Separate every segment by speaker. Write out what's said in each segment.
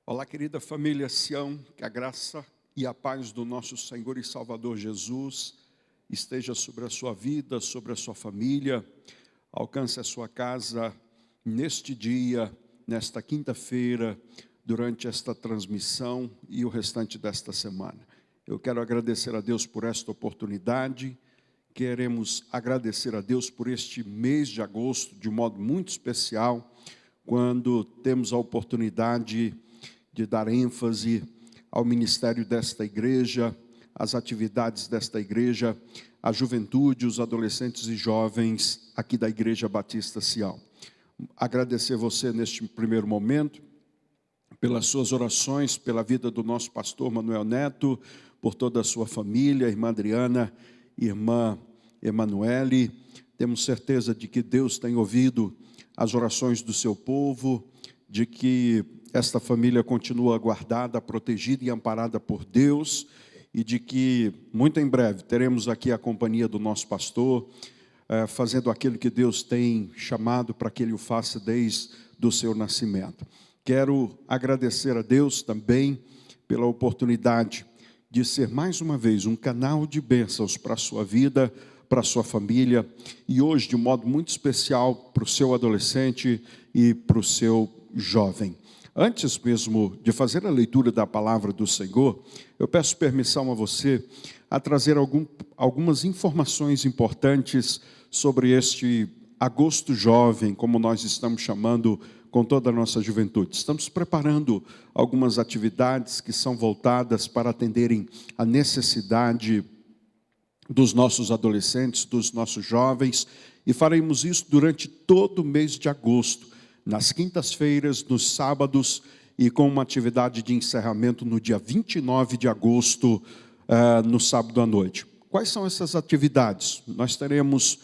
Speaker 1: Olá, querida família Sião, que a graça e a paz do nosso Senhor e Salvador Jesus esteja sobre a sua vida, sobre a sua família, alcance a sua casa neste dia, nesta quinta-feira, durante esta transmissão e o restante desta semana. Eu quero agradecer a Deus por esta oportunidade, queremos agradecer a Deus por este mês de agosto, de um modo muito especial, quando temos a oportunidade de dar ênfase ao ministério desta igreja, às atividades desta igreja, à juventude, os adolescentes e jovens aqui da Igreja Batista Sião. Agradecer você neste primeiro momento, pelas suas orações, pela vida do nosso pastor Manuel Neto, por toda a sua família, irmã Adriana, irmã Emanuele. Temos certeza de que Deus tem ouvido as orações do seu povo, de que esta família continua guardada, protegida e amparada por Deus, e de que, muito em breve, teremos aqui a companhia do nosso pastor, fazendo aquilo que Deus tem chamado para que ele o faça desde o seu nascimento. Quero agradecer a Deus também pela oportunidade de ser, mais uma vez, um canal de bênçãos para a sua vida, para a sua família, e hoje, de um modo muito especial, para o seu adolescente e para o seu jovem. Antes mesmo de fazer a leitura da palavra do Senhor, eu peço permissão a você a trazer algumas informações importantes sobre este agosto jovem, como nós estamos chamando com toda a nossa juventude. Estamos preparando algumas atividades que são voltadas para atenderem a necessidade dos nossos adolescentes, dos nossos jovens, e faremos isso durante todo o mês de agosto, nas quintas-feiras, nos sábados, e com uma atividade de encerramento no dia 29 de agosto, no sábado à noite. Quais são essas atividades? Nós teremos,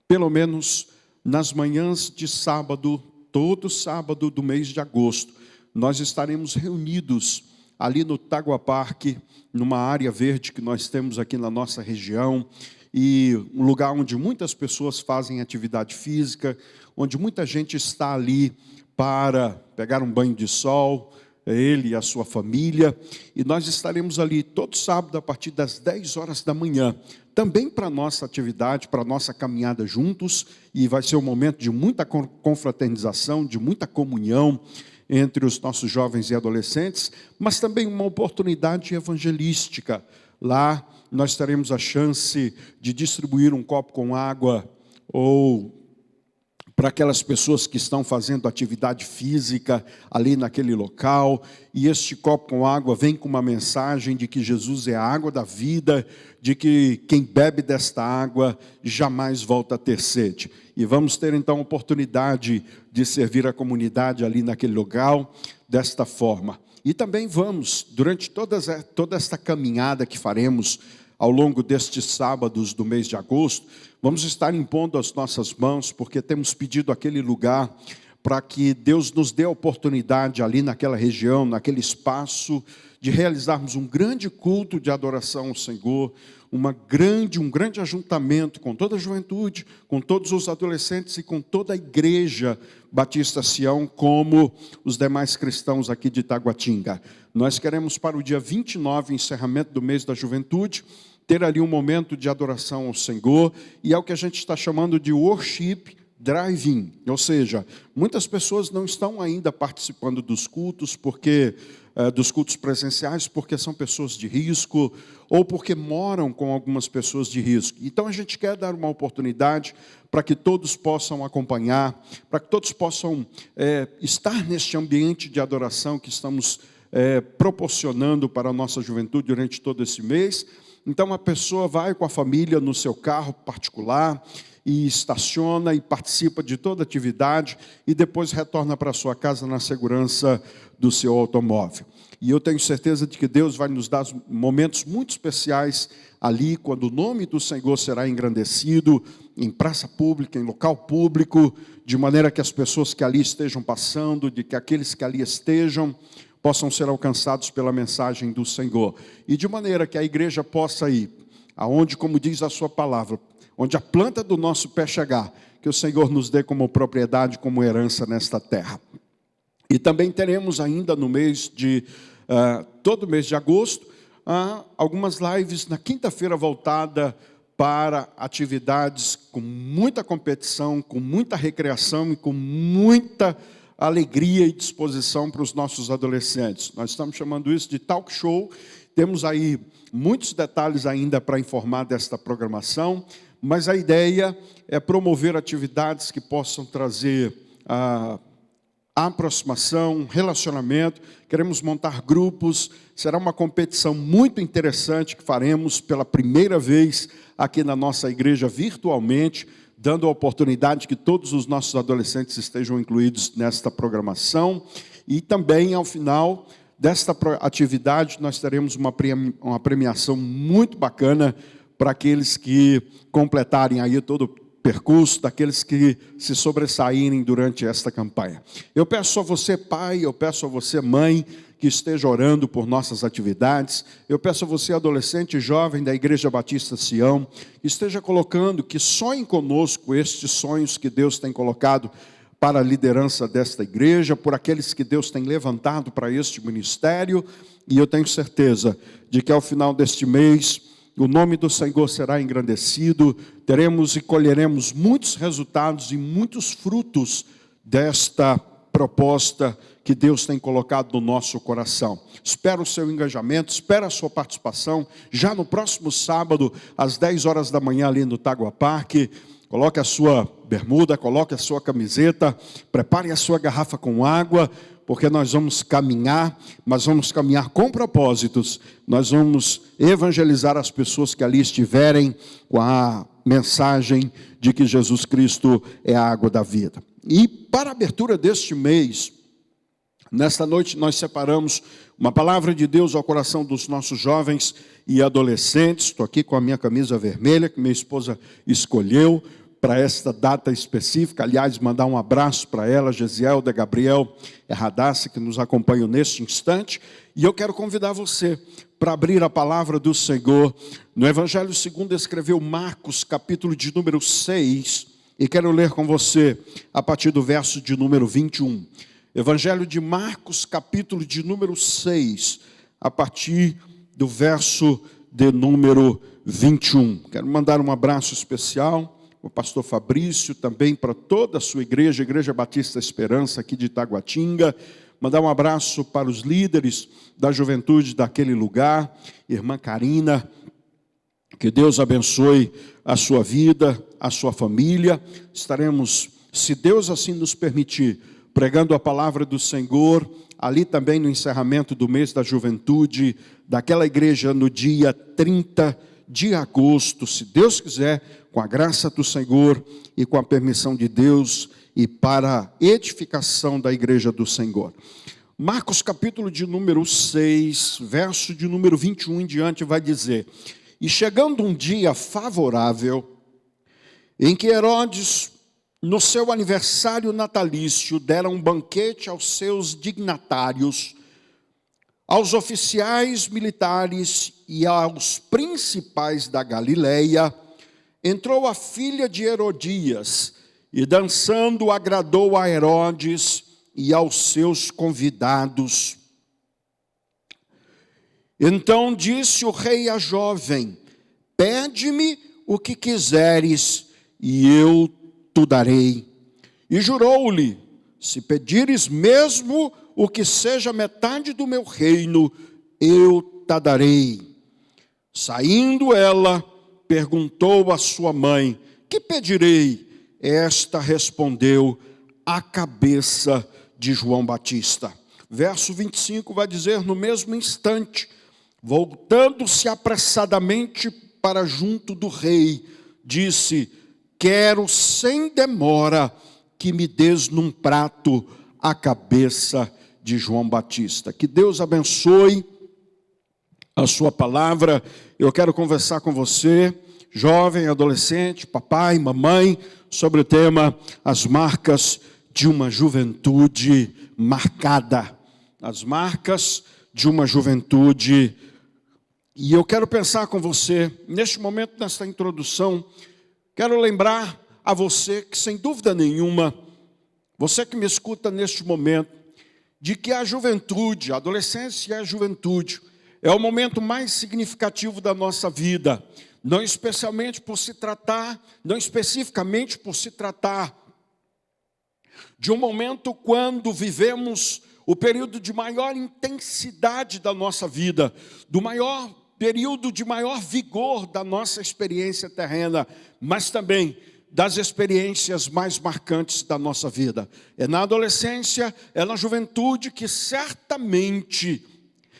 Speaker 1: pelo menos nas manhãs de sábado, todo sábado do mês de agosto, nós estaremos reunidos ali no Tagua Parque, numa área verde que nós temos aqui na nossa região, e um lugar onde muitas pessoas fazem atividade física, onde muita gente está ali para pegar um banho de sol, ele e a sua família, e nós estaremos ali todo sábado a partir das 10 horas da manhã, também para a nossa atividade, para a nossa caminhada juntos, e vai ser um momento de muita confraternização, de muita comunhão entre os nossos jovens e adolescentes, mas também uma oportunidade evangelística. Lá nós teremos a chance de distribuir um copo com água ou para aquelas pessoas que estão fazendo atividade física ali naquele local, e este copo com água vem com uma mensagem de que Jesus é a água da vida, de que quem bebe desta água jamais volta a ter sede. E vamos ter então a oportunidade de servir a comunidade ali naquele lugar desta forma. E também vamos, durante toda esta caminhada que faremos ao longo destes sábados do mês de agosto, vamos estar impondo as nossas mãos, porque temos pedido aquele lugar para que Deus nos dê a oportunidade ali naquela região, naquele espaço, de realizarmos um grande culto de adoração ao Senhor, um grande ajuntamento com toda a juventude, com todos os adolescentes e com toda a igreja Batista Sião, como os demais cristãos aqui de Taguatinga. Nós queremos para o dia 29, encerramento do mês da juventude, ter ali um momento de adoração ao Senhor, e é o que a gente está chamando de worship drive-in, ou seja, muitas pessoas não estão ainda participando dos cultos, dos cultos presenciais, porque são pessoas de risco, ou porque moram com algumas pessoas de risco. Então a gente quer dar uma oportunidade para que todos possam acompanhar, para que todos possam estar neste ambiente de adoração que estamos proporcionando para a nossa juventude durante todo esse mês. Então a pessoa vai com a família no seu carro particular e estaciona e participa de toda a atividade e depois retorna para a sua casa na segurança do seu automóvel. E eu tenho certeza de que Deus vai nos dar momentos muito especiais ali, quando o nome do Senhor será engrandecido em praça pública, em local público, de maneira que as pessoas que ali estejam passando, de que aqueles que ali estejam, possam ser alcançados pela mensagem do Senhor. E de maneira que a igreja possa ir aonde, como diz a sua palavra, onde a planta do nosso pé chegar, que o Senhor nos dê como propriedade, como herança nesta terra. E também teremos ainda no mês de, todo mês de agosto, algumas lives na quinta-feira voltada para atividades com muita competição, com muita recreação e com muita alegria e disposição para os nossos adolescentes. Nós estamos chamando isso de talk show. Temos aí muitos detalhes ainda para informar desta programação, mas a ideia é promover atividades que possam trazer aproximação, relacionamento. Queremos montar grupos. Será uma competição muito interessante que faremos pela primeira vez aqui na nossa igreja virtualmente, dando a oportunidade que todos os nossos adolescentes estejam incluídos nesta programação. E também, ao final desta atividade, nós teremos uma premiação muito bacana para aqueles que completarem aí todo o percurso, daqueles que se sobressaírem durante esta campanha. Eu peço a você, pai, eu peço a você, mãe, que esteja orando por nossas atividades. Eu peço a você, adolescente e jovem da Igreja Batista Sião, que esteja colocando, que sonhe conosco estes sonhos que Deus tem colocado para a liderança desta igreja, por aqueles que Deus tem levantado para este ministério, e eu tenho certeza de que ao final deste mês, o nome do Senhor será engrandecido, teremos e colheremos muitos resultados e muitos frutos desta proposta que Deus tem colocado no nosso coração. Espero o seu engajamento, espero a sua participação, já no próximo sábado, às 10 horas da manhã, ali no Tagua Parque. Coloque a sua bermuda, coloque a sua camiseta, prepare a sua garrafa com água, porque nós vamos caminhar, mas vamos caminhar com propósitos. Nós vamos evangelizar as pessoas que ali estiverem com a mensagem de que Jesus Cristo é a água da vida. E para a abertura deste mês, nesta noite nós separamos uma palavra de Deus ao coração dos nossos jovens e adolescentes. Estou aqui com a minha camisa vermelha, que minha esposa escolheu para esta data específica. Aliás, mandar um abraço para ela, Gesielda, Gabriel e Radassa, que nos acompanham neste instante. E eu quero convidar você para abrir a palavra do Senhor no Evangelho segundo escreveu Marcos, capítulo de número 6, e quero ler com você a partir do verso de número 21. Evangelho de Marcos, capítulo de número 6, a partir do verso de número 21. Quero mandar um abraço especial o pastor Fabrício, também para toda a sua igreja, Igreja Batista Esperança, aqui de Itaguatinga. Mandar um abraço para os líderes da juventude daquele lugar, irmã Karina, que Deus abençoe a sua vida, a sua família. Estaremos, se Deus assim nos permitir, pregando a palavra do Senhor, ali também no encerramento do mês da juventude, daquela igreja no dia 30 de agosto, se Deus quiser, com a graça do Senhor e com a permissão de Deus e para a edificação da igreja do Senhor. Marcos capítulo de número 6, verso de número 21 em diante vai dizer: E chegando um dia favorável, em que Herodes, no seu aniversário natalício, dera um banquete aos seus dignatários, aos oficiais militares e aos principais da Galileia, entrou a filha de Herodias, e dançando agradou a Herodes e aos seus convidados. Então disse o rei à jovem: Pede-me o que quiseres, e eu te darei. E jurou-lhe: Se pedires mesmo o que seja metade do meu reino, eu te darei. Saindo ela, perguntou à sua mãe: Que pedirei? Esta respondeu: A cabeça de João Batista. Verso 25 vai dizer: No mesmo instante, voltando-se apressadamente para junto do rei, disse: Quero sem demora que me des num prato a cabeça de João Batista. Que Deus abençoe a sua palavra. Eu quero conversar com você, jovem, adolescente, papai, mamãe, sobre o tema as marcas de uma juventude marcada. As marcas de uma juventude. E eu quero pensar com você, neste momento, nesta introdução, quero lembrar a você que, sem dúvida nenhuma, você que me escuta neste momento, de que a juventude, a adolescência e a juventude, é o momento mais significativo da nossa vida, não especificamente por se tratar de um momento quando vivemos o período de maior intensidade da nossa vida, do maior período de maior vigor da nossa experiência terrena, mas também das experiências mais marcantes da nossa vida. É na adolescência, é na juventude que certamente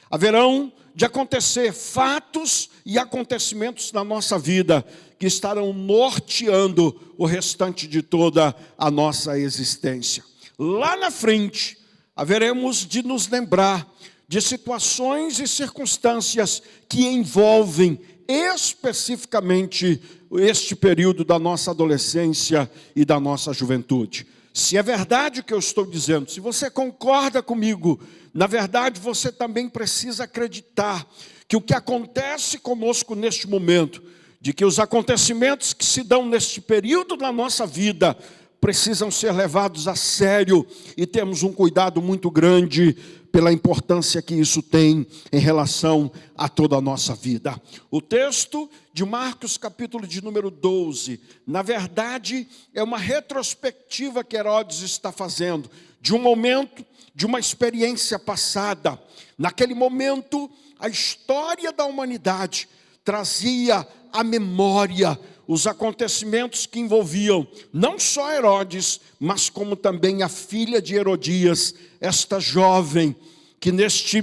Speaker 1: haverão de acontecer fatos e acontecimentos na nossa vida que estarão norteando o restante de toda a nossa existência. Lá na frente, haveremos de nos lembrar de situações e circunstâncias que envolvem especificamente este período da nossa adolescência e da nossa juventude. Se é verdade o que eu estou dizendo, se você concorda comigo, na verdade você também precisa acreditar que o que acontece conosco neste momento, de que os acontecimentos que se dão neste período da nossa vida precisam ser levados a sério e temos um cuidado muito grande pela importância que isso tem em relação a toda a nossa vida. O texto de Marcos, capítulo de número 12, na verdade, é uma retrospectiva que Herodes está fazendo, de um momento, de uma experiência passada. Naquele momento, a história da humanidade trazia à memória os acontecimentos que envolviam não só Herodes, mas como também a filha de Herodias, esta jovem que neste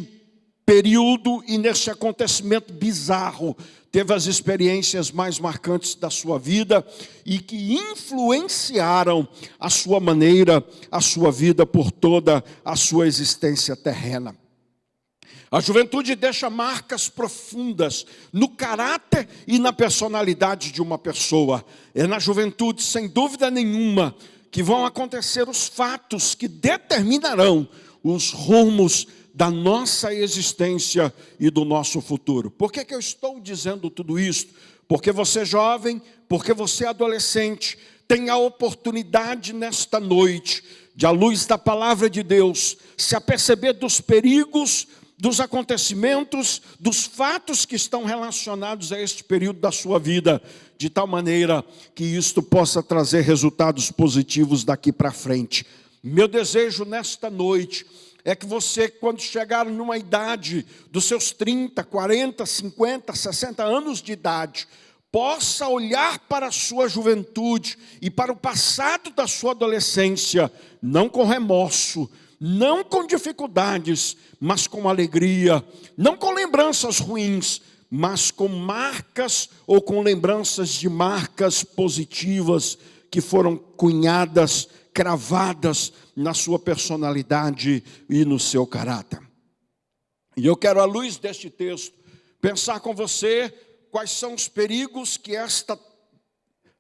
Speaker 1: período e neste acontecimento bizarro teve as experiências mais marcantes da sua vida e que influenciaram a sua maneira, a sua vida por toda a sua existência terrena. A juventude deixa marcas profundas no caráter e na personalidade de uma pessoa. É na juventude, sem dúvida nenhuma, que vão acontecer os fatos que determinarão os rumos da nossa existência e do nosso futuro. Por que eu estou dizendo tudo isso? Porque você jovem, porque você adolescente, tem a oportunidade nesta noite, de à luz da palavra de Deus, se aperceber dos perigos, dos acontecimentos, dos fatos que estão relacionados a este período da sua vida, de tal maneira que isto possa trazer resultados positivos daqui para frente. Meu desejo nesta noite é que você, quando chegar numa idade dos seus 30, 40, 50, 60 anos de idade, possa olhar para a sua juventude e para o passado da sua adolescência, não com remorso, não com dificuldades, mas com alegria, não com lembranças ruins, mas com marcas ou com lembranças de marcas positivas que foram cunhadas, cravadas na sua personalidade e no seu caráter. E eu quero, à luz deste texto, pensar com você quais são os perigos que esta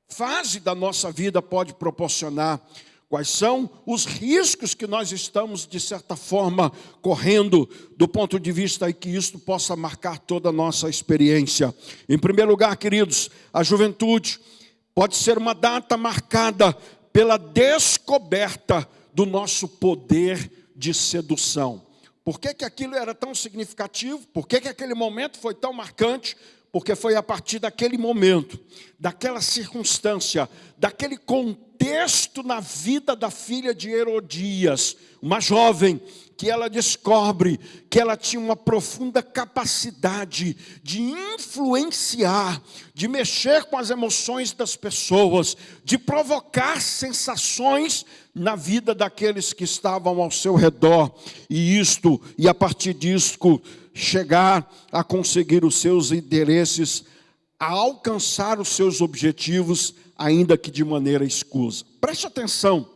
Speaker 1: fase da nossa vida pode proporcionar. Quais são os riscos que nós estamos, de certa forma, correndo do ponto de vista que isso possa marcar toda a nossa experiência. Em primeiro lugar, queridos, a juventude pode ser uma data marcada pela descoberta do nosso poder de sedução. Por que aquilo era tão significativo? Por que aquele momento foi tão marcante? Porque foi a partir daquele momento, daquela circunstância, daquele contexto na vida da filha de Herodias, uma jovem que ela descobre que ela tinha uma profunda capacidade de influenciar, de mexer com as emoções das pessoas, de provocar sensações na vida daqueles que estavam ao seu redor, e a partir disso chegar a conseguir os seus interesses, a alcançar os seus objetivos, ainda que de maneira escusa. Preste atenção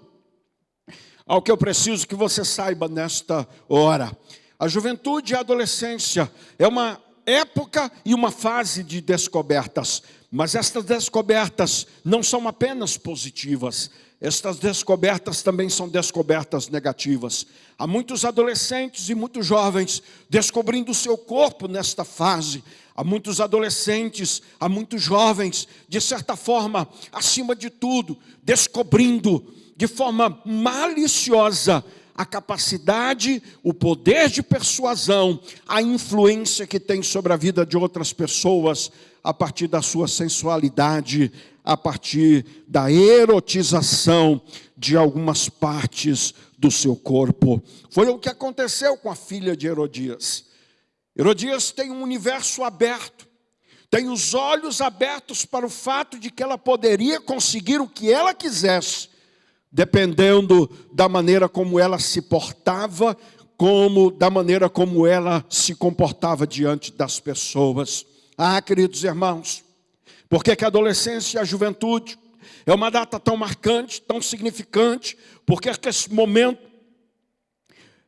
Speaker 1: ao que eu preciso que você saiba nesta hora. A juventude e a adolescência é uma época e uma fase de descobertas, mas estas descobertas não são apenas positivas. Estas descobertas também são descobertas negativas. Há muitos adolescentes e muitos jovens descobrindo o seu corpo nesta fase. Há muitos adolescentes, há muitos jovens, de certa forma, acima de tudo, descobrindo de forma maliciosa a capacidade, o poder de persuasão, a influência que tem sobre a vida de outras pessoas, a partir da sua sensualidade, a partir da erotização de algumas partes do seu corpo. Foi o que aconteceu com a filha de Herodias. Herodias tem um universo aberto, tem os olhos abertos para o fato de que ela poderia conseguir o que ela quisesse, dependendo da maneira como ela se portava, da maneira como ela se comportava diante das pessoas. Queridos irmãos, por que a adolescência e a juventude é uma data tão marcante, tão significante? Porque esse momento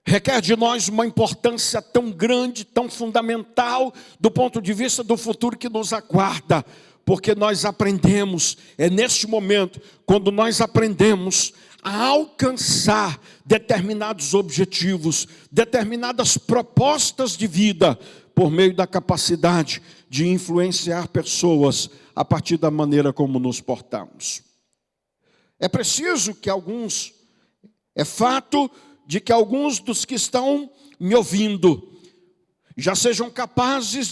Speaker 1: requer de nós uma importância tão grande, tão fundamental, do ponto de vista do futuro que nos aguarda. Porque nós aprendemos, é neste momento, quando nós aprendemos a alcançar determinados objetivos, determinadas propostas de vida, por meio da capacidade de influenciar pessoas a partir da maneira como nos portamos. É preciso que é fato de que alguns dos que estão me ouvindo já sejam capazes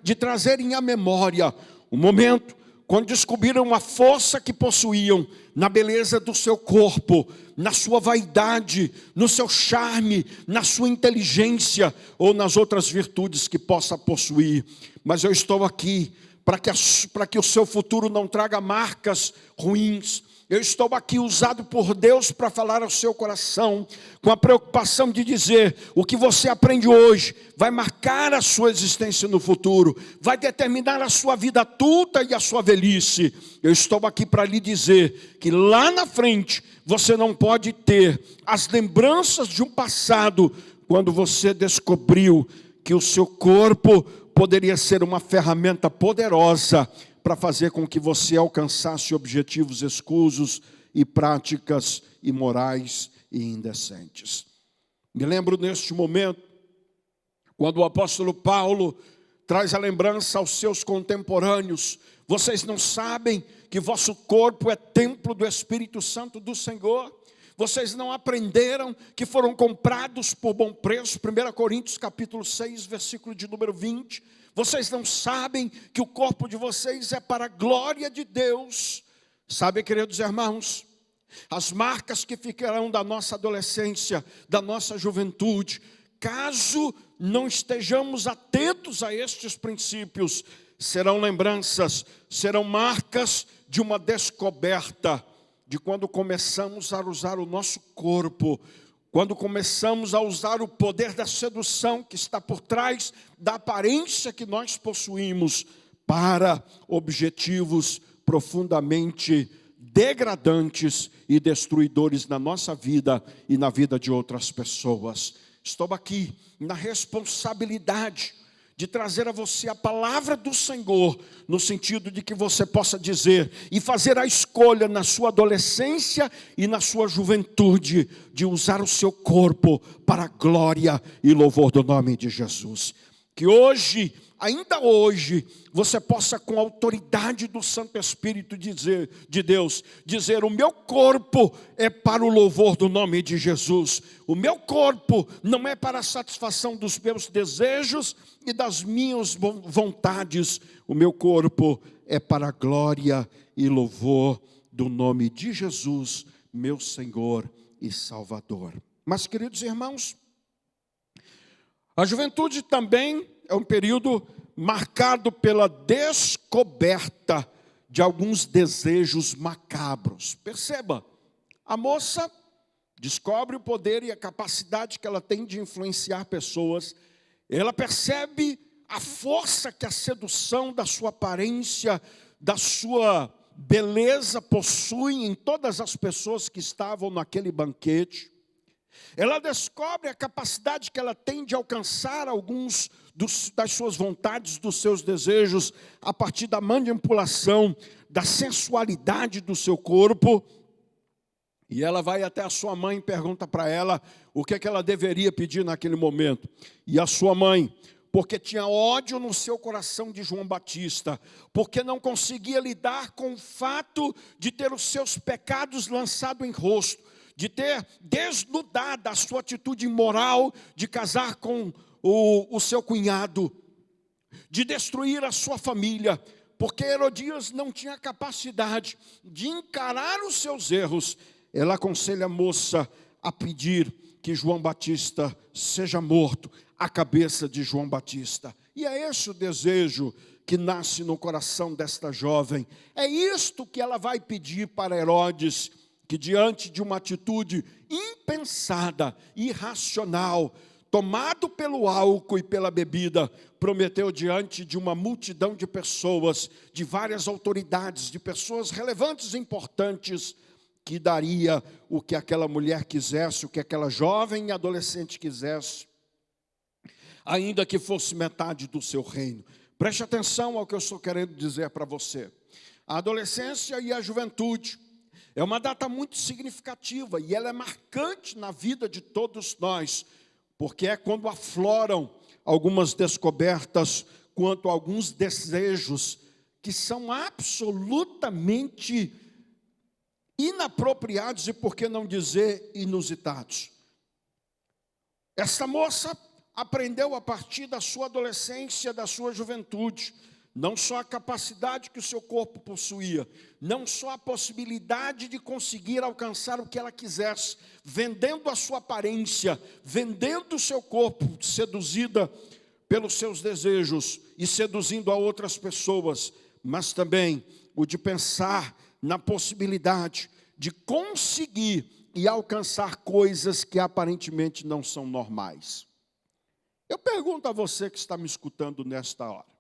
Speaker 1: de trazerem à memória o momento quando descobriram a força que possuíam na beleza do seu corpo, na sua vaidade, no seu charme, na sua inteligência ou nas outras virtudes que possa possuir. Mas eu estou aqui para que o seu futuro não traga marcas ruins. Eu estou aqui usado por Deus para falar ao seu coração, com a preocupação de dizer: o que você aprende hoje vai marcar a sua existência no futuro, vai determinar a sua vida adulta e a sua velhice. Eu estou aqui para lhe dizer que lá na frente você não pode ter as lembranças de um passado, quando você descobriu que o seu corpo poderia ser uma ferramenta poderosa para fazer com que você alcançasse objetivos escusos e práticas imorais e indecentes. Me lembro neste momento, quando o apóstolo Paulo traz a lembrança aos seus contemporâneos: vocês não sabem que vosso corpo é templo do Espírito Santo do Senhor? Vocês não aprenderam que foram comprados por bom preço? 1 Coríntios capítulo 6, versículo de número 20. Vocês não sabem que o corpo de vocês é para a glória de Deus? Sabe, queridos irmãos, as marcas que ficarão da nossa adolescência, da nossa juventude, caso não estejamos atentos a estes princípios, serão lembranças, serão marcas de uma descoberta, de quando começamos a usar o nosso corpo, quando começamos a usar o poder da sedução que está por trás da aparência que nós possuímos, para objetivos profundamente degradantes e destruidores na nossa vida e na vida de outras pessoas. Estou aqui na responsabilidade de trazer a você a palavra do Senhor, no sentido de que você possa dizer e fazer a escolha na sua adolescência e na sua juventude, de usar o seu corpo para a glória e louvor do nome de Jesus. Que hoje, ainda hoje, você possa, com a autoridade do Santo Espírito de Deus, dizer: o meu corpo é para o louvor do nome de Jesus. O meu corpo não é para a satisfação dos meus desejos e das minhas vontades. O meu corpo é para a glória e louvor do nome de Jesus, meu Senhor e Salvador. Mas, queridos irmãos, a juventude também é um período marcado pela descoberta de alguns desejos macabros. Perceba, a moça descobre o poder e a capacidade que ela tem de influenciar pessoas. Ela percebe a força que a sedução da sua aparência, da sua beleza possui em todas as pessoas que estavam naquele banquete. Ela descobre a capacidade que ela tem de alcançar alguns das suas vontades, dos seus desejos, a partir da manipulação, da sensualidade do seu corpo. E ela vai até a sua mãe e pergunta para ela o que é que ela deveria pedir naquele momento. E a sua mãe, porque tinha ódio no seu coração de João Batista, porque não conseguia lidar com o fato de ter os seus pecados lançados em rosto, de ter desnudado a sua atitude imoral de casar com o seu cunhado, de destruir a sua família, porque Herodias não tinha capacidade de encarar os seus erros. Ela aconselha a moça a pedir que João Batista seja morto, a cabeça de João Batista. E é esse o desejo que nasce no coração desta jovem. É isto que ela vai pedir para Herodes, que diante de uma atitude impensada, irracional, tomado pelo álcool e pela bebida, prometeu diante de uma multidão de pessoas, de várias autoridades, de pessoas relevantes e importantes, que daria o que aquela mulher quisesse, o que aquela jovem e adolescente quisesse, ainda que fosse metade do seu reino. Preste atenção ao que eu estou querendo dizer para você. A adolescência e a juventude é uma data muito significativa e ela é marcante na vida de todos nós, porque é quando afloram algumas descobertas quanto a alguns desejos que são absolutamente inapropriados e, por que não dizer, inusitados. Essa moça aprendeu a partir da sua adolescência, da sua juventude, não só a capacidade que o seu corpo possuía, não só a possibilidade de conseguir alcançar o que ela quisesse, vendendo a sua aparência, vendendo o seu corpo, seduzida pelos seus desejos e seduzindo a outras pessoas, mas também o de pensar na possibilidade de conseguir e alcançar coisas que aparentemente não são normais. Eu pergunto a você que está me escutando nesta hora: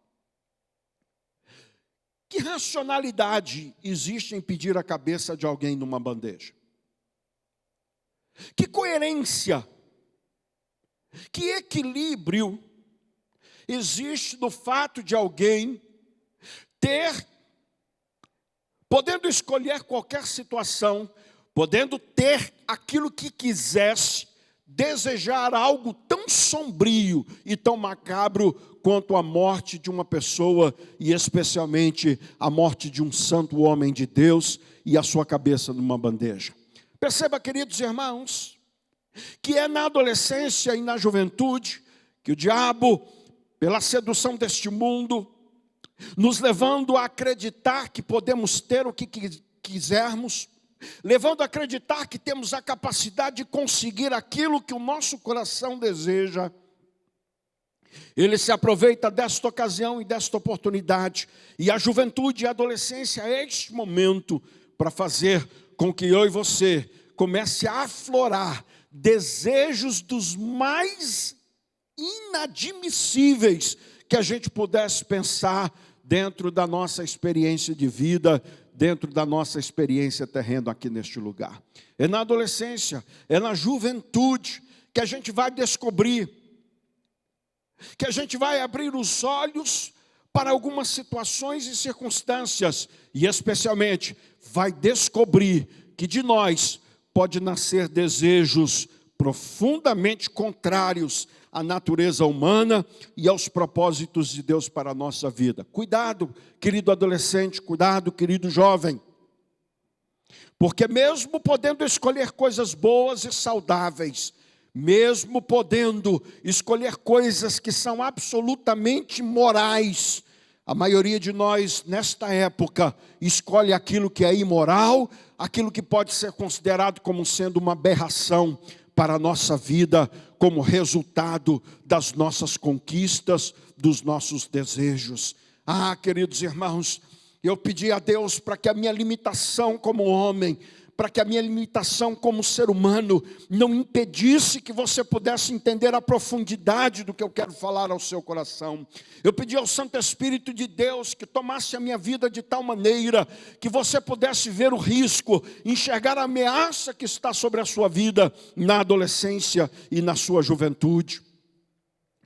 Speaker 1: que racionalidade existe em pedir a cabeça de alguém numa bandeja? Que coerência, que equilíbrio existe no fato de alguém podendo escolher qualquer situação, podendo ter aquilo que quisesse, desejar algo tão sombrio e tão macabro quanto a morte de uma pessoa, e especialmente a morte de um santo homem de Deus e a sua cabeça numa bandeja? Perceba, queridos irmãos, que é na adolescência e na juventude que o diabo, pela sedução deste mundo, nos levando a acreditar que podemos ter o que quisermos, levando a acreditar que temos a capacidade de conseguir aquilo que o nosso coração deseja, ele se aproveita desta ocasião e desta oportunidade, e a juventude e a adolescência é este momento para fazer com que eu e você comece a aflorar desejos dos mais inadmissíveis que a gente pudesse pensar dentro da nossa experiência de vida, dentro da nossa experiência terrena aqui neste lugar. É na adolescência, é na juventude que a gente vai descobrir, que a gente vai abrir os olhos para algumas situações e circunstâncias, e especialmente vai descobrir que de nós pode nascer desejos profundamente contrários à natureza humana e aos propósitos de Deus para a nossa vida. Cuidado, querido adolescente, cuidado, querido jovem, porque mesmo podendo escolher coisas boas e saudáveis, mesmo podendo escolher coisas que são absolutamente morais, a maioria de nós, nesta época, escolhe aquilo que é imoral, aquilo que pode ser considerado como sendo uma aberração para a nossa vida, como resultado das nossas conquistas, dos nossos desejos. Ah, queridos irmãos, eu pedi a Deus para que a minha limitação como homem, para que a minha limitação como ser humano não impedisse que você pudesse entender a profundidade do que eu quero falar ao seu coração. Eu pedi ao Santo Espírito de Deus que tomasse a minha vida de tal maneira que você pudesse ver o risco, enxergar a ameaça que está sobre a sua vida na adolescência e na sua juventude.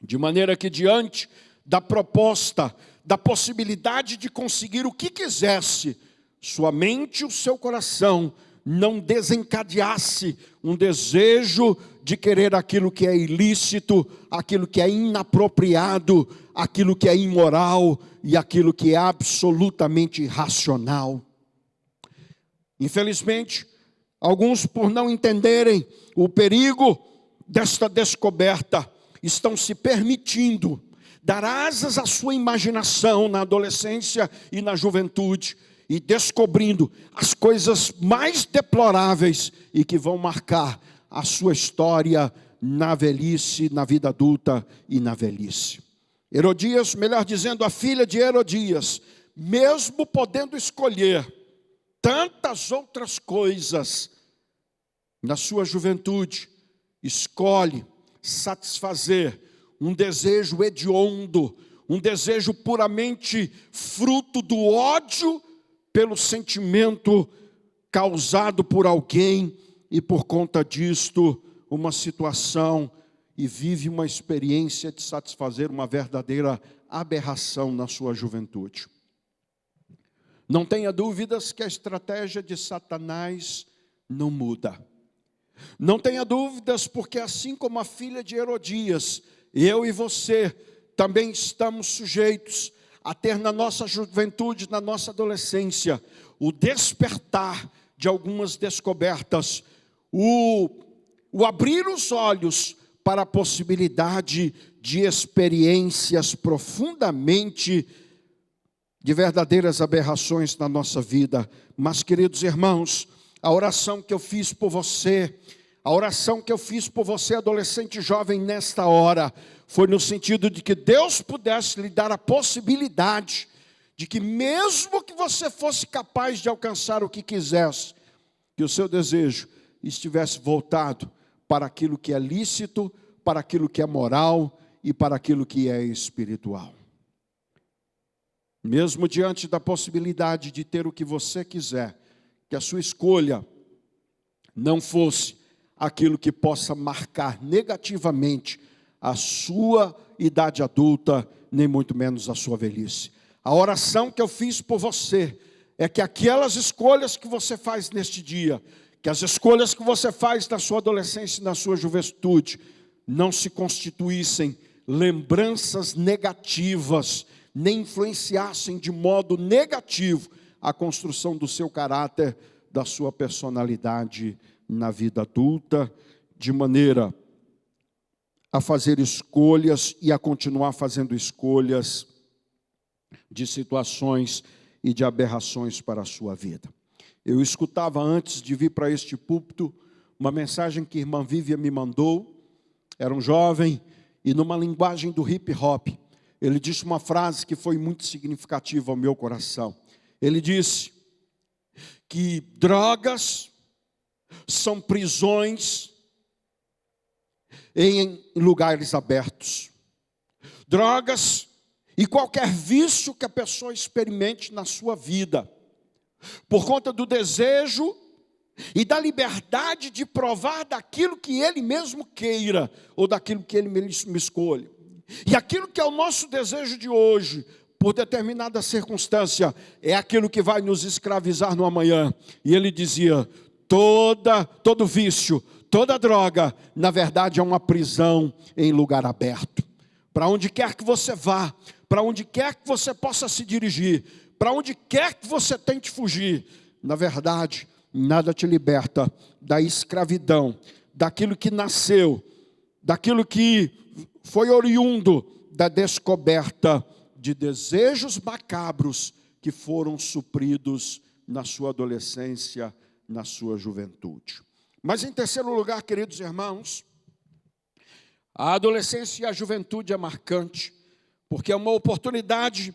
Speaker 1: De maneira que diante da proposta, da possibilidade de conseguir o que quisesse, sua mente e o seu coração não desencadeasse um desejo de querer aquilo que é ilícito, aquilo que é inapropriado, aquilo que é imoral e aquilo que é absolutamente irracional. Infelizmente, Alguns, por não entenderem o perigo desta descoberta, estão se permitindo dar asas à sua imaginação na adolescência e na juventude, e descobrindo as coisas mais deploráveis e que vão marcar a sua história na velhice, na vida adulta e na velhice. Herodias, melhor dizendo, a filha de Herodias, mesmo podendo escolher tantas outras coisas na sua juventude, escolhe satisfazer um desejo hediondo, um desejo puramente fruto do ódio pelo sentimento causado por alguém, e por conta disto, uma situação, e vive uma experiência de satisfazer uma verdadeira aberração na sua juventude. Não tenha dúvidas que a estratégia de Satanás não muda. Não tenha dúvidas, porque assim como a filha de Herodias, eu e você também estamos sujeitos a ter na nossa juventude, na nossa adolescência, o despertar de algumas descobertas, o abrir os olhos para a possibilidade de experiências profundamente de verdadeiras aberrações na nossa vida. Mas, queridos irmãos, a oração que eu fiz por você, adolescente jovem, nesta hora, foi no sentido de que Deus pudesse lhe dar a possibilidade de que, mesmo que você fosse capaz de alcançar o que quisesse, que o seu desejo estivesse voltado para aquilo que é lícito, para aquilo que é moral e para aquilo que é espiritual. Mesmo diante da possibilidade de ter o que você quiser, que a sua escolha não fosse aquilo que possa marcar negativamente a sua idade adulta, nem muito menos a sua velhice. A oração que eu fiz por você é que aquelas escolhas que você faz neste dia, que as escolhas que você faz na sua adolescência e na sua juventude, não se constituíssem lembranças negativas, nem influenciassem de modo negativo a construção do seu caráter, da sua personalidade na vida adulta, de maneira a fazer escolhas e a continuar fazendo escolhas de situações e de aberrações para a sua vida. Eu escutava antes de vir para este púlpito uma mensagem que a irmã Vívia me mandou. Era um jovem e numa linguagem do hip hop, ele disse uma frase que foi muito significativa ao meu coração. Ele disse que drogas são prisões em lugares abertos. Drogas e qualquer vício que a pessoa experimente na sua vida, por conta do desejo e da liberdade de provar daquilo que ele mesmo queira, ou daquilo que ele mesmo escolha. E aquilo que é o nosso desejo de hoje, por determinada circunstância, é aquilo que vai nos escravizar no amanhã. E ele dizia, todo vício, toda droga, na verdade é uma prisão em lugar aberto. Para onde quer que você vá, para onde quer que você possa se dirigir, para onde quer que você tente fugir, na verdade, nada te liberta da escravidão, daquilo que nasceu, daquilo que foi oriundo da descoberta de desejos macabros que foram supridos na sua adolescência, na sua juventude. Mas em terceiro lugar, queridos irmãos, a adolescência e a juventude é marcante, porque é uma oportunidade,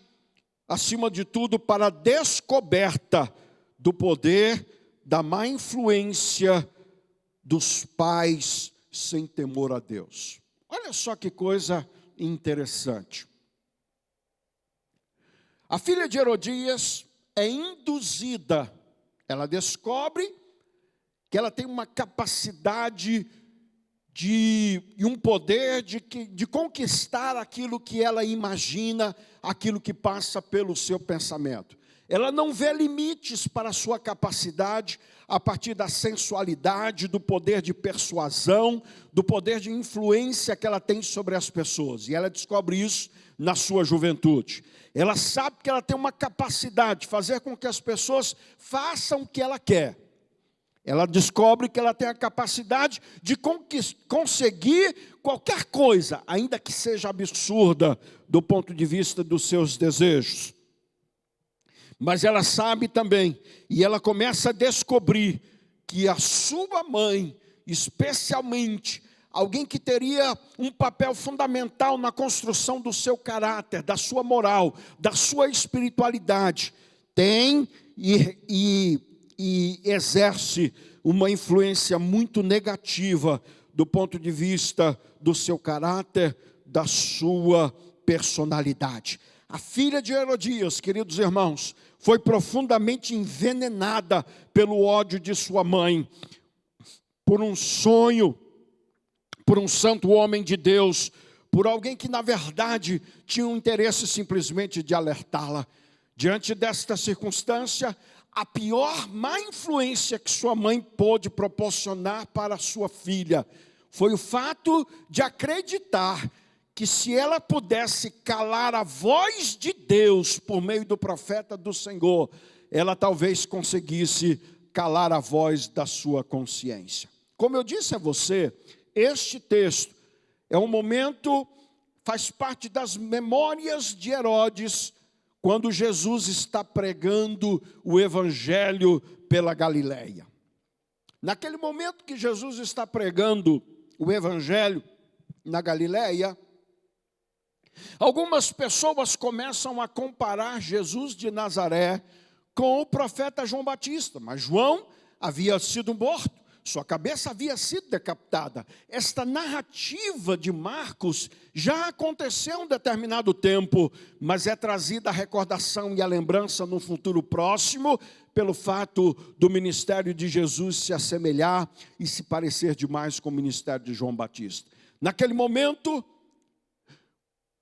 Speaker 1: acima de tudo, para a descoberta do poder, da má influência dos pais sem temor a Deus. Olha só que coisa interessante. A filha de Herodias é induzida, ela descobre que ela tem uma capacidade e um poder de conquistar aquilo que ela imagina, aquilo que passa pelo seu pensamento. Ela não vê limites para a sua capacidade a partir da sensualidade, do poder de persuasão, do poder de influência que ela tem sobre as pessoas. E ela descobre isso na sua juventude. Ela sabe que ela tem uma capacidade de fazer com que as pessoas façam o que ela quer. Ela descobre que ela tem a capacidade de conseguir qualquer coisa, ainda que seja absurda do ponto de vista dos seus desejos. Mas ela sabe também, e ela começa a descobrir que a sua mãe, especialmente, alguém que teria um papel fundamental na construção do seu caráter, da sua moral, da sua espiritualidade, tem e exerce uma influência muito negativa do ponto de vista do seu caráter, da sua personalidade. A filha de Herodias, queridos irmãos, foi profundamente envenenada pelo ódio de sua mãe, por um sonho, por um santo homem de Deus, por alguém que na verdade tinha um interesse simplesmente de alertá-la. Diante desta circunstância, a pior má influência que sua mãe pôde proporcionar para sua filha foi o fato de acreditar que se ela pudesse calar a voz de Deus por meio do profeta do Senhor, ela talvez conseguisse calar a voz da sua consciência. Como eu disse a você, este texto é um momento, faz parte das memórias de Herodes, quando Jesus está pregando o evangelho pela Galileia. Naquele momento que Jesus está pregando o evangelho na Galileia, algumas pessoas começam a comparar Jesus de Nazaré com o profeta João Batista, mas João havia sido morto, sua cabeça havia sido decapitada. Esta narrativa de Marcos já aconteceu um determinado tempo, mas é trazida a recordação e a lembrança no futuro próximo, pelo fato do ministério de Jesus se assemelhar e se parecer demais com o ministério de João Batista. Naquele momento,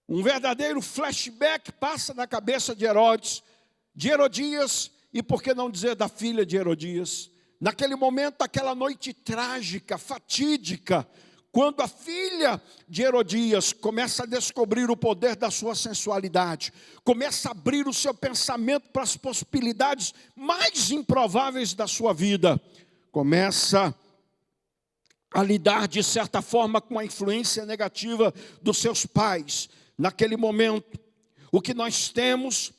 Speaker 1: um verdadeiro flashback passa na cabeça de Herodes, de Herodias, e por que não dizer da filha de Herodias. Naquele momento, aquela noite trágica, fatídica, quando a filha de Herodias começa a descobrir o poder da sua sensualidade, começa a abrir o seu pensamento para as possibilidades mais improváveis da sua vida, começa a lidar de certa forma com a influência negativa dos seus pais. Naquele momento, o que nós temos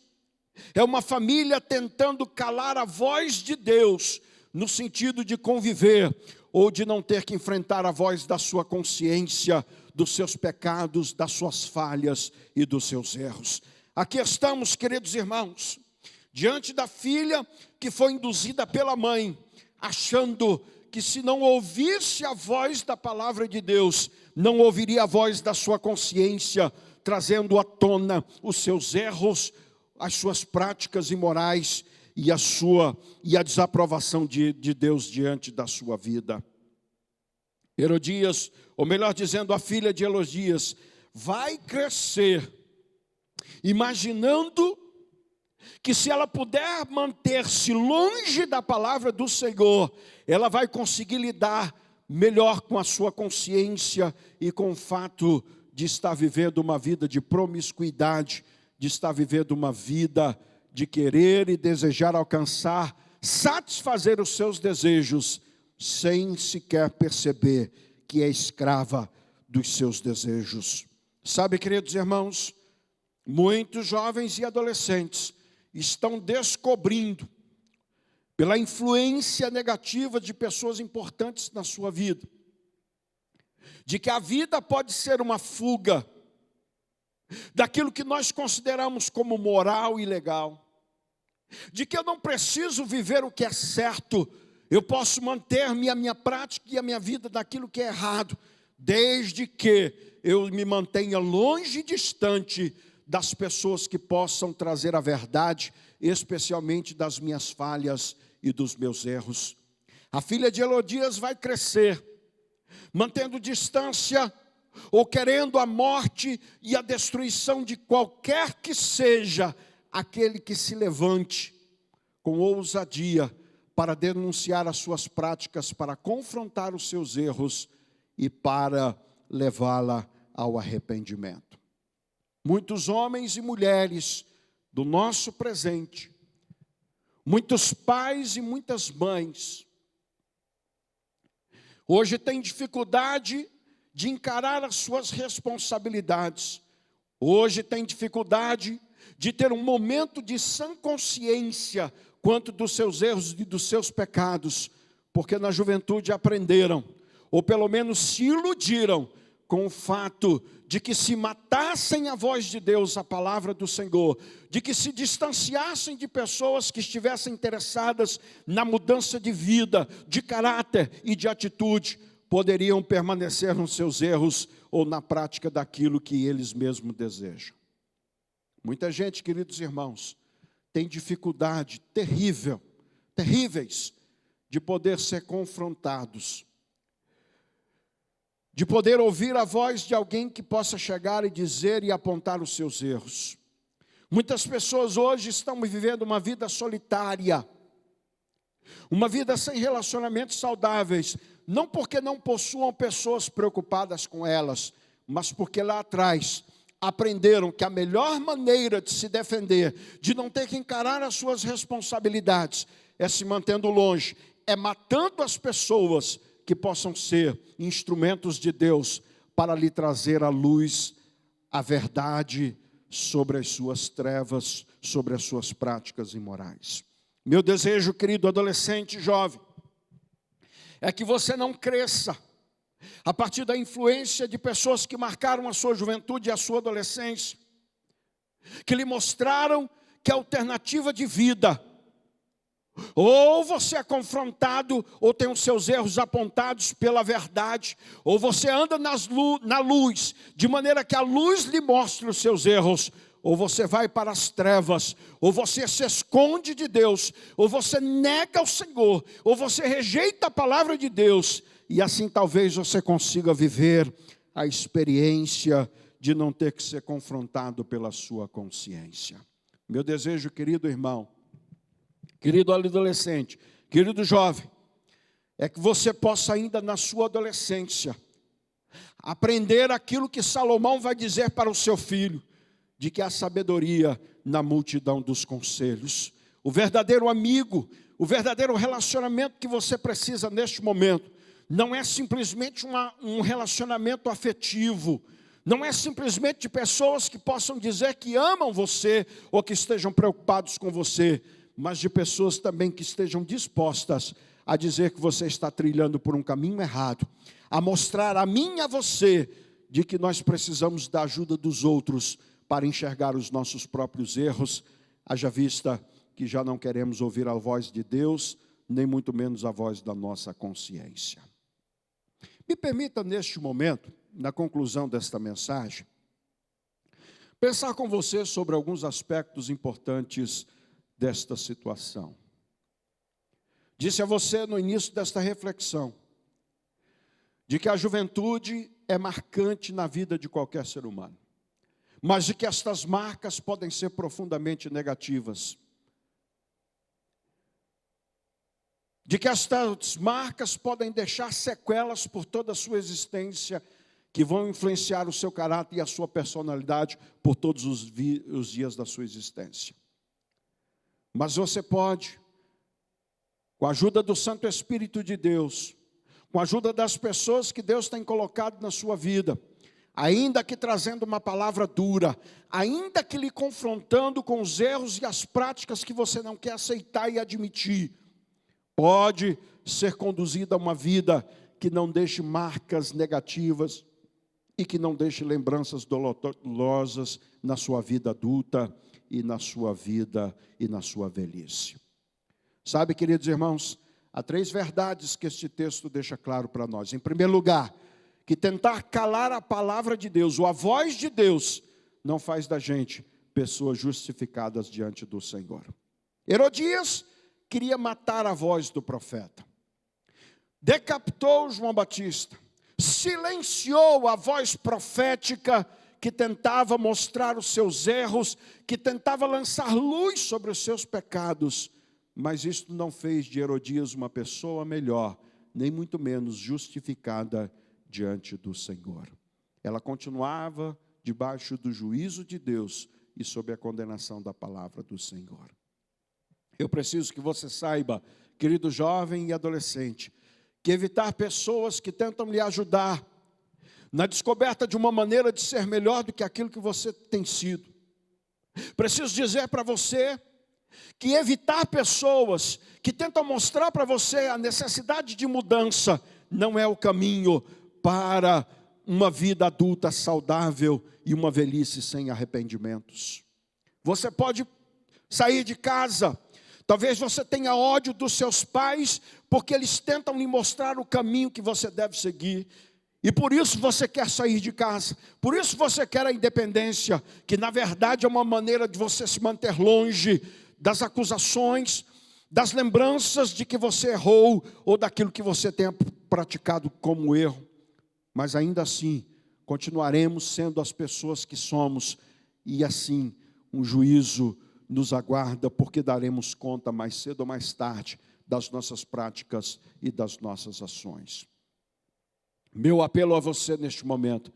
Speaker 1: é uma família tentando calar a voz de Deus, no sentido de conviver, ou de não ter que enfrentar a voz da sua consciência, dos seus pecados, das suas falhas e dos seus erros. Aqui estamos, queridos irmãos, diante da filha que foi induzida pela mãe, achando que se não ouvisse a voz da palavra de Deus, não ouviria a voz da sua consciência, trazendo à tona os seus erros, as suas práticas imorais, e a desaprovação de Deus diante da sua vida. Herodias, ou melhor dizendo, a filha de Herodias, vai crescer, imaginando que se ela puder manter-se longe da palavra do Senhor, ela vai conseguir lidar melhor com a sua consciência e com o fato de estar vivendo uma vida de promiscuidade, de estar vivendo uma vida de querer e desejar alcançar, satisfazer os seus desejos, sem sequer perceber que é escrava dos seus desejos. Sabe, queridos irmãos, muitos jovens e adolescentes estão descobrindo, pela influência negativa de pessoas importantes na sua vida, de que a vida pode ser uma fuga daquilo que nós consideramos como moral e legal, de que eu não preciso viver o que é certo, eu posso manter-me a minha prática e a minha vida daquilo que é errado, desde que eu me mantenha longe e distante das pessoas que possam trazer a verdade, especialmente das minhas falhas e dos meus erros. A filha de Herodias vai crescer, mantendo distância ou querendo a morte e a destruição de qualquer que seja aquele que se levante com ousadia para denunciar as suas práticas, para confrontar os seus erros e para levá-la ao arrependimento. Muitos homens e mulheres do nosso presente, muitos pais e muitas mães, Hoje tem dificuldade de encarar as suas responsabilidades. Hoje tem dificuldade de ter um momento de sã consciência quanto dos seus erros e dos seus pecados, porque na juventude aprenderam, ou pelo menos se iludiram com o fato de que se matassem a voz de Deus, a palavra do Senhor, de que se distanciassem de pessoas que estivessem interessadas na mudança de vida, de caráter e de atitude, poderiam permanecer nos seus erros ou na prática daquilo que eles mesmos desejam. Muita gente, queridos irmãos, tem dificuldade terríveis, de poder ser confrontados, de poder ouvir a voz de alguém que possa chegar e dizer e apontar os seus erros. Muitas pessoas hoje estão vivendo uma vida solitária, uma vida sem relacionamentos saudáveis, não porque não possuam pessoas preocupadas com elas, mas porque lá atrás aprenderam que a melhor maneira de se defender, de não ter que encarar as suas responsabilidades, é se mantendo longe, é matando as pessoas que possam ser instrumentos de Deus para lhe trazer à luz a verdade sobre as suas trevas, sobre as suas práticas imorais. Meu desejo, querido adolescente, jovem, é que você não cresça a partir da influência de pessoas que marcaram a sua juventude e a sua adolescência, que lhe mostraram que a alternativa de vida, ou você é confrontado, ou tem os seus erros apontados pela verdade, ou você anda na luz, de maneira que a luz lhe mostre os seus erros, ou você vai para as trevas, ou você se esconde de Deus, ou você nega o Senhor, ou você rejeita a palavra de Deus, e assim talvez você consiga viver a experiência de não ter que ser confrontado pela sua consciência. Meu desejo, querido irmão, querido adolescente, querido jovem, é que você possa ainda na sua adolescência aprender aquilo que Salomão vai dizer para o seu filho, de que há sabedoria na multidão dos conselhos. O verdadeiro amigo, o verdadeiro relacionamento que você precisa neste momento, não é simplesmente um relacionamento afetivo, não é simplesmente de pessoas que possam dizer que amam você, ou que estejam preocupados com você, mas de pessoas também que estejam dispostas a dizer que você está trilhando por um caminho errado, a mostrar a mim e a você, de que nós precisamos da ajuda dos outros, para enxergar os nossos próprios erros, haja vista que já não queremos ouvir a voz de Deus, nem muito menos a voz da nossa consciência. Me permita neste momento, na conclusão desta mensagem, pensar com você sobre alguns aspectos importantes desta situação. Disse a você no início desta reflexão, de que a juventude é marcante na vida de qualquer ser humano, mas de que estas marcas podem ser profundamente negativas. De que estas marcas podem deixar sequelas por toda a sua existência, que vão influenciar o seu caráter e a sua personalidade por todos os dias da sua existência. Mas você pode, com a ajuda do Santo Espírito de Deus, com a ajuda das pessoas que Deus tem colocado na sua vida, ainda que trazendo uma palavra dura, ainda que lhe confrontando com os erros e as práticas que você não quer aceitar e admitir, pode ser conduzida a uma vida que não deixe marcas negativas e que não deixe lembranças dolorosas na sua vida adulta e na sua vida e na sua velhice. Sabe, queridos irmãos, há 3 verdades que este texto deixa claro para nós. Em primeiro lugar, que tentar calar a palavra de Deus, ou a voz de Deus, não faz da gente pessoas justificadas diante do Senhor. Herodias queria matar a voz do profeta, decapitou João Batista, silenciou a voz profética que tentava mostrar os seus erros, que tentava lançar luz sobre os seus pecados, mas isto não fez de Herodias uma pessoa melhor, nem muito menos justificada diante do Senhor. Ela continuava debaixo do juízo de Deus e sob a condenação da palavra do Senhor. Eu preciso que você saiba, querido jovem e adolescente, que evitar pessoas que tentam lhe ajudar na descoberta de uma maneira de ser melhor do que aquilo que você tem sido. Preciso dizer para você que evitar pessoas que tentam mostrar para você a necessidade de mudança não é o caminho para uma vida adulta saudável e uma velhice sem arrependimentos. Você pode sair de casa, talvez você tenha ódio dos seus pais, porque eles tentam lhe mostrar o caminho que você deve seguir. E por isso você quer sair de casa, por isso você quer a independência, que na verdade é uma maneira de você se manter longe das acusações, das lembranças de que você errou, ou daquilo que você tenha praticado como erro. Mas ainda assim, continuaremos sendo as pessoas que somos, e assim um juízo nos aguarda, porque daremos conta mais cedo ou mais tarde das nossas práticas e das nossas ações. Meu apelo a você neste momento: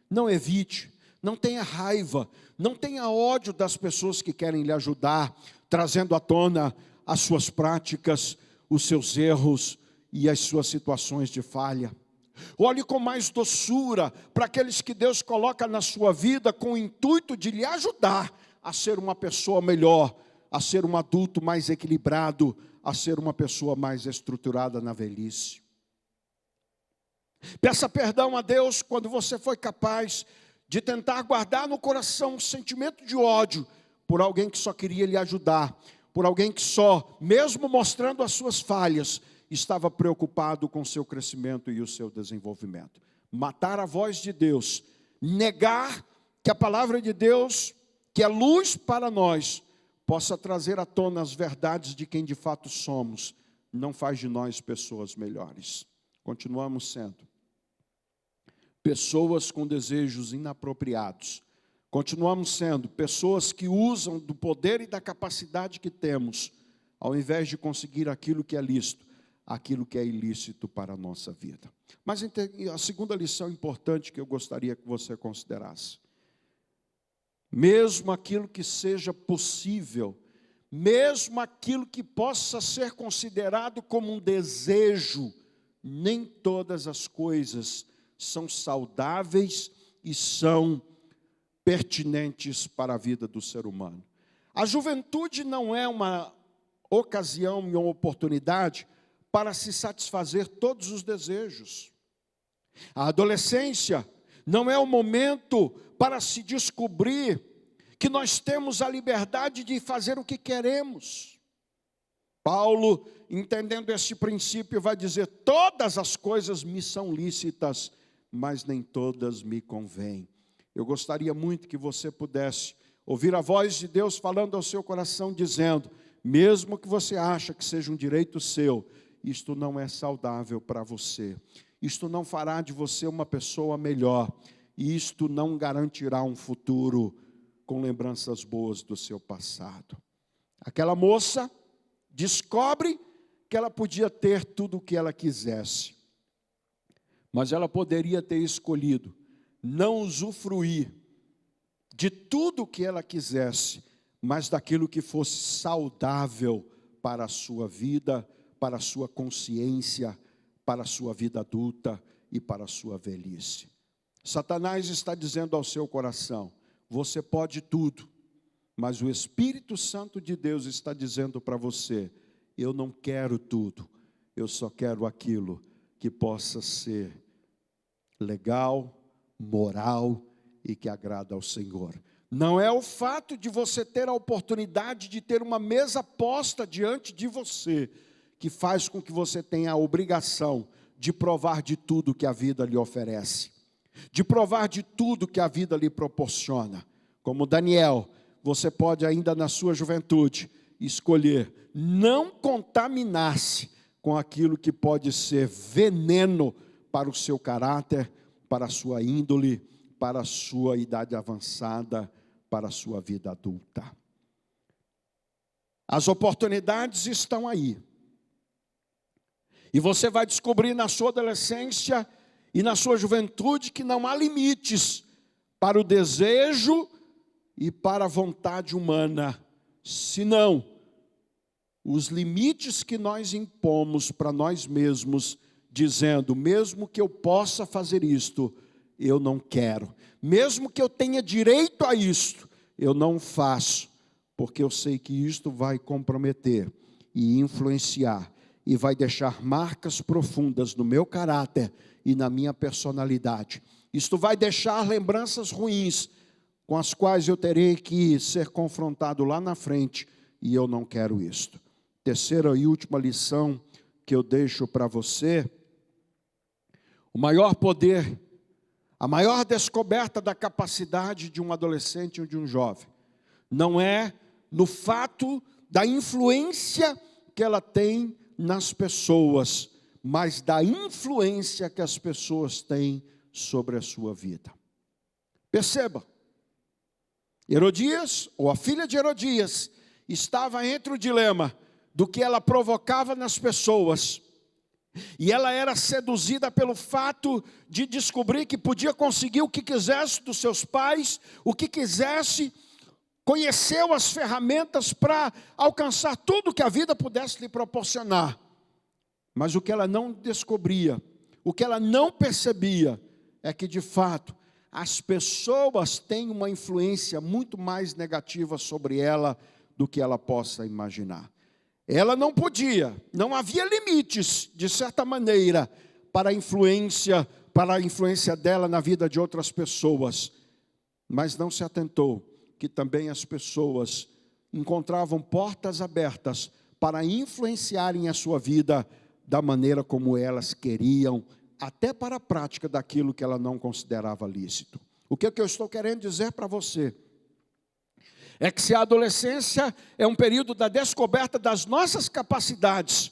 Speaker 1: não evite, não tenha raiva, não tenha ódio das pessoas que querem lhe ajudar, trazendo à tona as suas práticas, os seus erros e as suas situações de falha. Olhe com mais doçura para aqueles que Deus coloca na sua vida com o intuito de lhe ajudar a ser uma pessoa melhor, a ser um adulto mais equilibrado, a ser uma pessoa mais estruturada na velhice. Peça perdão a Deus quando você foi capaz de tentar guardar no coração um sentimento de ódio por alguém que só queria lhe ajudar, por alguém que só, mesmo mostrando as suas falhas, estava preocupado com o seu crescimento e o seu desenvolvimento. Matar a voz de Deus, negar que a palavra de Deus, que é luz para nós, possa trazer à tona as verdades de quem de fato somos, não faz de nós pessoas melhores. Continuamos sendo pessoas com desejos inapropriados. Continuamos sendo pessoas que usam do poder e da capacidade que temos, ao invés de conseguir aquilo que é lícito, aquilo que é ilícito para a nossa vida. Mas a segunda lição importante que eu gostaria que você considerasse: mesmo aquilo que seja possível, mesmo aquilo que possa ser considerado como um desejo, nem todas as coisas são saudáveis e são pertinentes para a vida do ser humano. A juventude não é uma ocasião e uma oportunidade para se satisfazer todos os desejos. A adolescência não é o momento para se descobrir que nós temos a liberdade de fazer o que queremos. Paulo, entendendo esse princípio, vai dizer: todas as coisas me são lícitas, mas nem todas me convêm. Eu gostaria muito que você pudesse ouvir a voz de Deus falando ao seu coração, dizendo: mesmo que você ache que seja um direito seu, isto não é saudável para você. Isto não fará de você uma pessoa melhor. E isto não garantirá um futuro com lembranças boas do seu passado. Aquela moça descobre que ela podia ter tudo o que ela quisesse, mas ela poderia ter escolhido não usufruir de tudo o que ela quisesse, mas daquilo que fosse saudável para a sua vida, para a sua consciência, para a sua vida adulta e para a sua velhice. Satanás está dizendo ao seu coração: você pode tudo, mas o Espírito Santo de Deus está dizendo para você: eu não quero tudo, eu só quero aquilo que possa ser legal, moral e que agrada ao Senhor. Não é o fato de você ter a oportunidade de ter uma mesa posta diante de você que faz com que você tenha a obrigação de provar de tudo que a vida lhe oferece, de provar de tudo que a vida lhe proporciona. Como Daniel, você pode ainda na sua juventude escolher não contaminar-se com aquilo que pode ser veneno para o seu caráter, para a sua índole, para a sua idade avançada, para a sua vida adulta. As oportunidades estão aí. E você vai descobrir na sua adolescência e na sua juventude que não há limites para o desejo e para a vontade humana, senão os limites que nós impomos para nós mesmos dizendo: mesmo que eu possa fazer isto, eu não quero. Mesmo que eu tenha direito a isto, eu não faço, porque eu sei que isto vai comprometer e influenciar, e vai deixar marcas profundas no meu caráter e na minha personalidade. Isto vai deixar lembranças ruins, com as quais eu terei que ser confrontado lá na frente, e eu não quero isto. Terceira e última lição que eu deixo para você: o maior poder, a maior descoberta da capacidade de um adolescente ou de um jovem, não é no fato da influência que ela tem nas pessoas, mas da influência que as pessoas têm sobre a sua vida. Perceba, Herodias, ou a filha de Herodias, estava entre o dilema do que ela provocava nas pessoas, e ela era seduzida pelo fato de descobrir que podia conseguir o que quisesse dos seus pais, o que quisesse, conheceu as ferramentas para alcançar tudo que a vida pudesse lhe proporcionar. Mas o que ela não descobria, o que ela não percebia, é que de fato as pessoas têm uma influência muito mais negativa sobre ela do que ela possa imaginar. Ela não podia, não havia limites, de certa maneira, para a influência dela na vida de outras pessoas. Mas não se atentou que também as pessoas encontravam portas abertas para influenciarem a sua vida da maneira como elas queriam, até para a prática daquilo que ela não considerava lícito. O que eu estou querendo dizer para você é que se a adolescência é um período da descoberta das nossas capacidades,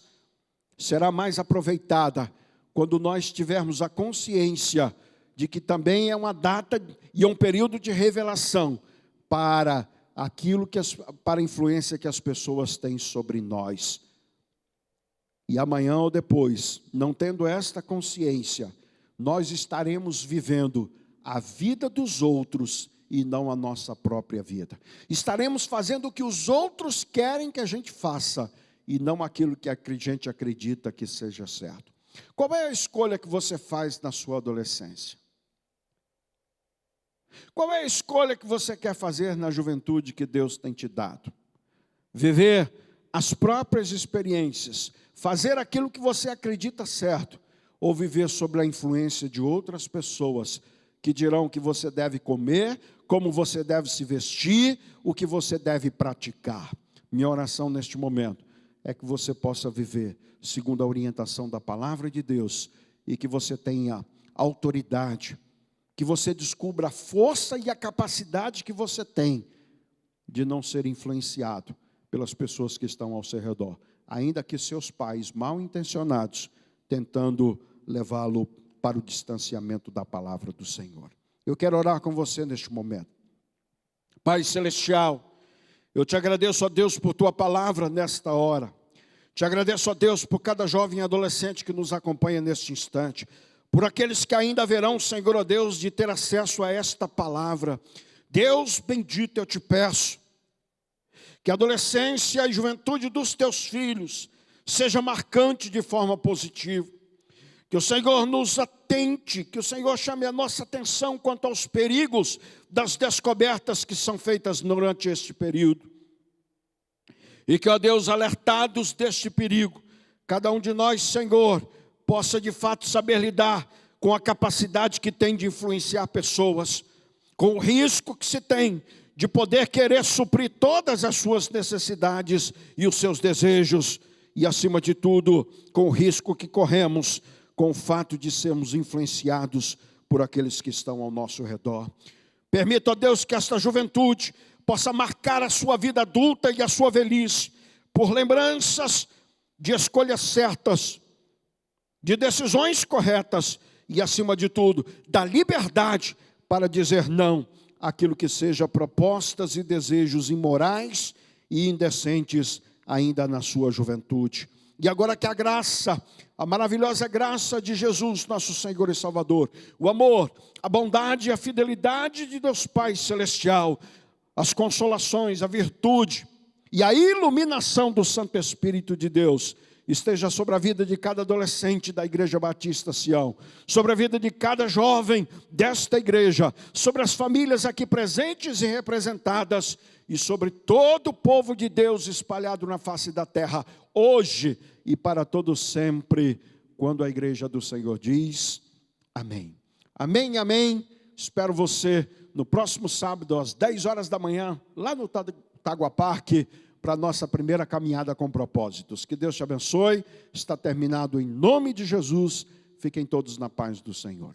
Speaker 1: será mais aproveitada quando nós tivermos a consciência de que também é uma data e um período de revelação para para a influência que as pessoas têm sobre nós. E amanhã ou depois, não tendo esta consciência, nós estaremos vivendo a vida dos outros e não a nossa própria vida. Estaremos fazendo o que os outros querem que a gente faça e não aquilo que a gente acredita que seja certo. Qual é a escolha que você faz na sua adolescência? Qual é a escolha que você quer fazer na juventude que Deus tem te dado? Viver as próprias experiências, fazer aquilo que você acredita certo, ou viver sob a influência de outras pessoas que dirão o que você deve comer, como você deve se vestir, o que você deve praticar. Minha oração neste momento é que você possa viver segundo a orientação da palavra de Deus e que você tenha autoridade, que você descubra a força e a capacidade que você tem de não ser influenciado pelas pessoas que estão ao seu redor, ainda que seus pais mal intencionados, tentando levá-lo para o distanciamento da palavra do Senhor. Eu quero orar com você neste momento. Pai Celestial, eu te agradeço, ó Deus, por tua palavra nesta hora. Te agradeço, ó Deus, por cada jovem e adolescente que nos acompanha neste instante. Por aqueles que ainda haverão, Senhor, ó Deus, de ter acesso a esta palavra. Deus bendito, eu te peço que a adolescência e juventude dos teus filhos seja marcante de forma positiva. Que o Senhor nos atente, que o Senhor chame a nossa atenção quanto aos perigos das descobertas que são feitas durante este período. E que, ó Deus, alertados deste perigo, cada um de nós, Senhor, possa de fato saber lidar com a capacidade que tem de influenciar pessoas, com o risco que se tem de poder querer suprir todas as suas necessidades e os seus desejos, e acima de tudo, com o risco que corremos com o fato de sermos influenciados por aqueles que estão ao nosso redor. Permita, ó Deus, que esta juventude possa marcar a sua vida adulta e a sua velhice por lembranças de escolhas certas, de decisões corretas e, acima de tudo, da liberdade para dizer não àquilo que seja propostas e desejos imorais e indecentes ainda na sua juventude. E agora que a graça, a maravilhosa graça de Jesus, nosso Senhor e Salvador, o amor, a bondade e a fidelidade de Deus Pai Celestial, as consolações, a virtude e a iluminação do Santo Espírito de Deus esteja sobre a vida de cada adolescente da Igreja Batista Sião, sobre a vida de cada jovem desta igreja, sobre as famílias aqui presentes e representadas, e sobre todo o povo de Deus espalhado na face da terra, hoje e para todo sempre, quando a igreja do Senhor diz, amém. Amém, amém. Espero você no próximo sábado, às 10 horas da manhã, lá no Tagua Parque, para a nossa primeira caminhada com propósitos. Que Deus te abençoe. Está terminado em nome de Jesus. Fiquem todos na paz do Senhor.